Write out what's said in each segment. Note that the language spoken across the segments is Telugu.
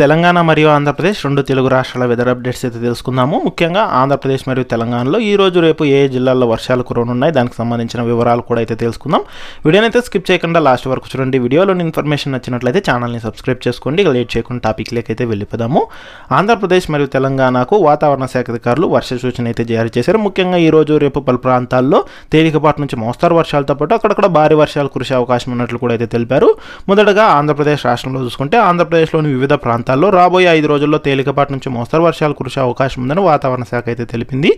తెలంగాణ మరియు ఆంధ్రప్రదేశ్ రెండు తెలుగు రాష్ట్రాల వెదర్ అప్డేట్స్ అయితే తెలుసుకుందాము. ముఖ్యంగా ఆంధ్రప్రదేశ్ మరియు తెలంగాణలో ఈ రోజు రేపు ఏ జిల్లాల్లో వర్షాలు కురవనున్నాయి దానికి సంబంధించిన వివరాలు కూడా అయితే తెలుసుకుందాం. వీడియోని అయితే స్కిప్ చేయకుండా లాస్ట్ వరకు చూడండి. వీడియోలోని ఇన్ఫర్మేషన్ నచ్చినట్లయితే ఛానల్ని సబ్స్క్రైబ్ చేసుకోండి. లేట్ చేయకుండా టాపిక్లోకి అయితే వెళ్ళిపోదాము. ఆంధ్రప్రదేశ్ మరియు తెలంగాణకు వాతావరణ శాఖ అధికారులు వర్ష సూచన అయితే జారీ చేశారు. ముఖ్యంగా ఈ రోజు రేపు పలు ప్రాంతాల్లో తేలికపాటి నుంచి మోస్తారు వర్షాలతో పాటు అక్కడక్కడ భారీ వర్షాలు కురిసే అవకాశం ఉన్నట్లు కూడా అయితే తెలిపారు. మొదటగా ఆంధ్రప్రదేశ్ రాష్ట్రంలో చూసుకుంటే ఆంధ్రప్రదేశ్లోని వివిధ ప్రాంతాల్లో రాబోయే 5 రోజుల్లో తేలికపాటి నుంచి మోస్తరు వర్షాలు కురిసే అవకాశం ఉందని వాతావరణ శాఖ అయితే తెలిపింది.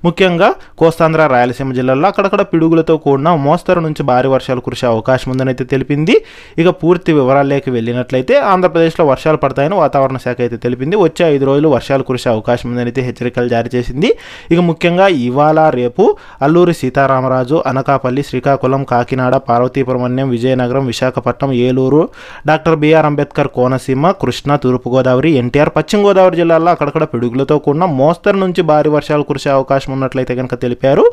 ముఖ్యంగా కోస్తాంధ్ర రాయలసీమ జిల్లాల్లో అక్కడక్కడ పిడుగులతో కూడిన మోస్తరు నుంచి భారీ వర్షాలు కురిసే అవకాశం ఉందని అయితే తెలిపింది. ఇక పూర్తి వివరాల్లోకి వెళ్ళినట్లయితే ఆంధ్రప్రదేశ్లో వర్షాలు పడతాయని వాతావరణ శాఖ అయితే తెలిపింది. వచ్చే 5 రోజులు వర్షాలు కురిసే అవకాశం ఉందని అయితే హెచ్చరికలు జారీ చేసింది. ఇక ముఖ్యంగా ఇవాళ రేపు అల్లూరి సీతారామరాజు, అనకాపల్లి, శ్రీకాకుళం, కాకినాడ, పార్వతీపురం, విజయనగరం, విశాఖపట్నం, ఏలూరు, డాక్టర్ బిఆర్ అంబేద్కర్ కోనసీమ, కృష్ణా, తూర్పుగోదావరి, ఎన్టీఆర్, పశ్చిమ గోదావరి జిల్లాల్లో అక్కడక్కడ పిడుగులతో కూడిన మోస్తరు నుంచి భారీ వర్షాలు కురిసే అవకాశం ఉన్నట్లయితే కనుక తెలిపారు.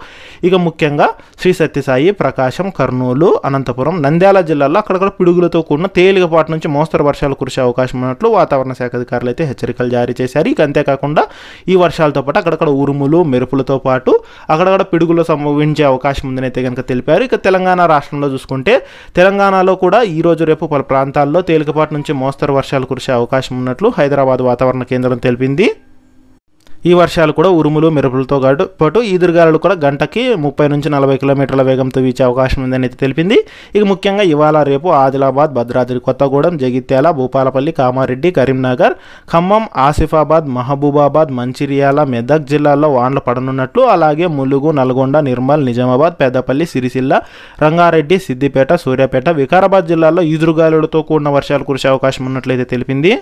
ఇక ముఖ్యంగా శ్రీ సత్యసాయి, ప్రకాశం, కర్నూలు, అనంతపురం, నంద్యాల జిల్లాల్లో అక్కడక్కడ పిడుగులతో కూడిన తేలికపాటి నుంచి మోస్తరు వర్షాలు కురిసే అవకాశం ఉన్నట్లు వాతావరణ శాఖ అధికారులు అయితే హెచ్చరికలు జారీ చేశారు. ఇక అంతేకాకుండా ఈ వర్షాలతో పాటు అక్కడక్కడ ఉరుములు, మెరుపులతో పాటు అక్కడక్కడ పిడుగులు సంభవించే అవకాశం ఉందని అయితే కనుక తెలిపారు. ఇక తెలంగాణ రాష్ట్రంలో చూసుకుంటే తెలంగాణలో కూడా ఈ రోజు రేపు పలు ప్రాంతాల్లో తేలికపాటి నుంచి మోస్తరు వర్షాలు కురిసే అవకాశం ఉన్నట్లు హైదరాబాద్ వాతావరణ కేంద్రం తెలిపింది. ఈ వర్షాలు కూడా ఉరుములు, మెరుపులతో పాటు ఈదురుగాలులు కూడా గంటకి 30 నుంచి 40 కిలోమీటర్ల వేగంతో వీచే అవకాశం ఉందని అయితే తెలిపింది. ఇక ముఖ్యంగా ఇవాళ రేపు ఆదిలాబాద్, భద్రాద్రి కొత్తగూడెం, జగిత్యాల, భూపాలపల్లి, కామారెడ్డి, కరీంనగర్, ఖమ్మం, ఆసిఫాబాద్, మహబూబాబాద్, మంచిర్యాల, మెదక్ జిల్లాల్లో వానలు పడనున్నట్లు, అలాగే ములుగు, నల్గొండ, నిర్మల్, నిజామాబాద్, పెద్దపల్లి, సిరిసిల్ల, రంగారెడ్డి, సిద్దిపేట, సూర్యాపేట, వికారాబాద్ జిల్లాల్లో ఈదురుగాలులతో కూడిన వర్షాలు కురిసే అవకాశం ఉన్నట్లయితే తెలిపింది.